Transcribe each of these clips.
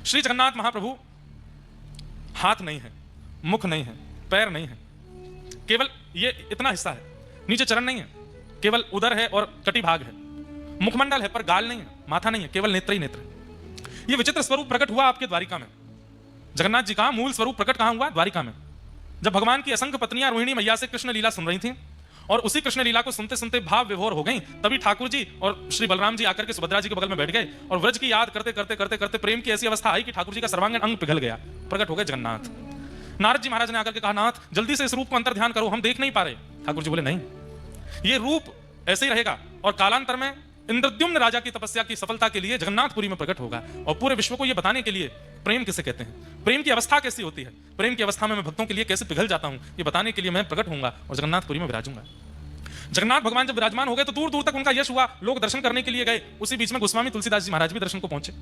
श्री जगन्नाथ महाप्रभु हाथ नहीं है, मुख नहीं है, पैर नहीं है, केवल ये इतना हिस्सा है, नीचे चरण नहीं है, केवल उदर है और कटी भाग है, मुखमंडल है पर गाल नहीं है, माथा नहीं है, केवल नेत्र ही नेत्र। ये विचित्र स्वरूप प्रकट हुआ आपके द्वारिका में। जगन्नाथ जी का मूल स्वरूप प्रकट कहां हुआ? द्वारिका में। जब भगवान की असंख्य पत्नियां रोहिणी मैया से कृष्ण लीला सुन रही थी और उसी कृष्ण लीला को सुनते सुनते भाव विभोर हो गई, तभी ठाकुर जी और श्री बलराम जी आकर के सुभद्रा जी के बगल में बैठ गए और व्रज की याद करते करते करते करते प्रेम की ऐसी अवस्था आई कि ठाकुर जी का सर्वांगीण अंग पिघल गया, प्रकट हो गए जगन्नाथ। नारद जी महाराज ने आकर के कहा, नाथ जल्दी से इस रूप को अंतर ध्यान करो, हम देख नहीं पा रहे। ठाकुर जी बोले, नहीं, ये रूप ऐसे ही रहेगा और कालांतर में इंद्रद्युम्न राजा की तपस्या की सफलता के लिए जगन्नाथपुरी में प्रकट होगा और पूरे विश्व को यह बताने के लिए प्रेम किसे कहते हैं, प्रेम की अवस्था कैसी होती है, प्रेम की अवस्था में मैं भक्तों के लिए कैसे पिघल जाता हूं, ये बताने के लिए मैं प्रकट होऊंगा और जगन्नाथपुरी में विराजूंगा। जगन्नाथ भगवान जब विराजमान हो गए तो दूर दूर तक उनका यश हुआ, लोग दर्शन करने के लिए गए। उसी बीच में गोस्वामी तुलसीदास जी महाराज भी दर्शन को पहुंचे।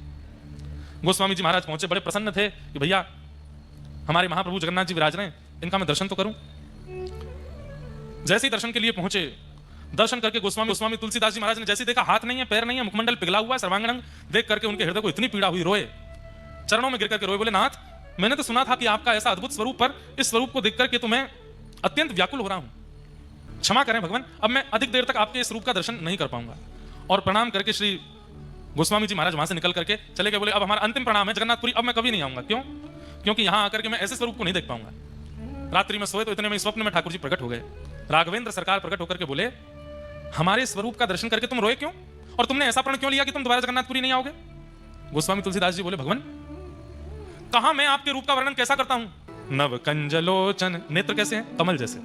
गोस्वामी जी महाराज पहुंचे, बड़े प्रसन्न थे कि भैया हमारे महाप्रभु जगन्नाथ जी विराज रहे हैं, इनका मैं दर्शन तो करूं। जैसे ही दर्शन के लिए पहुंचे, दर्शन करके गोस्वामी तुलसीदास जी महाराज ने जैसे देखा हाथ नहीं है, पैर नहीं है, मुखमंडल पिघला हुआ है, सर्वांगीण अंग, देख करके उनके हृदय को इतनी पीड़ा हुई, रोए, चरणों में गिर करके रोए, बोले, नाथ मैंने तो सुना था कि आपका ऐसा अद्भुत स्वरूप, पर इस स्वरूप को देख करके तो मैं अत्यंत व्याकुल हो रहा हूं, क्षमा करें भगवान, अब मैं अधिक देर तक आपके इस रूप का दर्शन नहीं कर पाऊंगा। और प्रणाम करके श्री गोस्वामी जी महाराज वहां से निकल करके चले गए, बोले अब हमारा अंतिम प्रणाम है जगन्नाथपुरी, अब मैं कभी नहीं आऊंगा। क्यों? क्योंकि यहां आकर के मैं ऐसे स्वरूप को नहीं देख पाऊंगा। रात्रि में सोए तो इतने में स्वप्न में ठाकुर जी प्रकट हो गए। राघवेंद्र सरकार प्रकट होकर के बोले, हमारे स्वरूप का दर्शन करके तुम रोए क्यों और तुमने ऐसा प्रण क्यों लिया कि तुम दोबारा जगन्नाथपुरी नहीं आओगे? गोस्वामी तुलसीदास जी बोले, भगवान कहां मैं आपके रूप का वर्णन कैसा करता हूं? नव कंजलोचन, नेत्र कैसे हैं? कमल जैसे।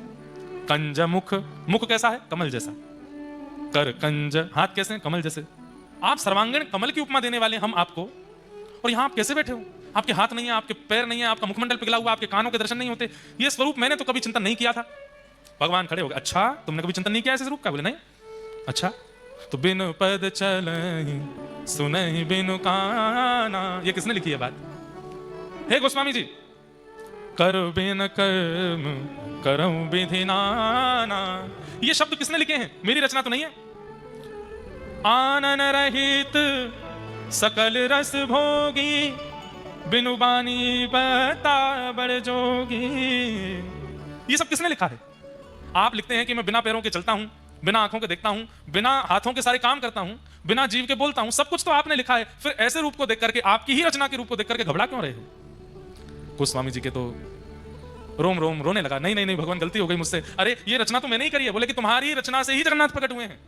कंज मुख, मुख कैसा है? कमल जैसा। कर कंज, हाथ कैसे हैं? कमल जैसे। आप सर्वांगीण कमल की उपमा देने वाले हम आपको, और यहां आप कैसे बैठे हो? आपके हाथ नहीं है, आपके पैर नहीं है, आपका मुखमंडल पिघला हुआ, आपके कानों के दर्शन नहीं होते। ये स्वरूप मैंने तो कभी चिंतन नहीं किया था। भगवान खड़े हो गए, अच्छा तुमने कभी चिंतन नहीं किया ऐसे स्वरूप का? बोले नहीं। अच्छा तो बिनु पद चलहि सुनहि बिनु काना, ये किसने लिखी है बात? हे गोस्वामी जी, कर बिन कर्म करऊं विधि नाना, ये शब्द किसने लिखे हैं? मेरी रचना तो नहीं है। आनन रहित सकल रस भोगी, बिनु बानी बता बड़ जोगी, ये सब किसने लिखा है? आप लिखते हैं कि मैं बिना पैरों के चलता हूं, बिना आंखों के देखता हूं, बिना हाथों के सारे काम करता हूं, बिना जीव के बोलता हूं, सब कुछ तो आपने लिखा है। फिर ऐसे रूप को देख करके, आपकी ही रचना के रूप को देख करके घबरा क्यों रहे हो? गोस्वामी जी के तो रोम रोम रोने लगा, नहीं नहीं नहीं भगवान, गलती हो गई मुझसे, अरे ये रचना तो मैंने ही करी है। बोले कि तुम्हारी रचना से ही जगन्नाथ प्रकट हुए हैं।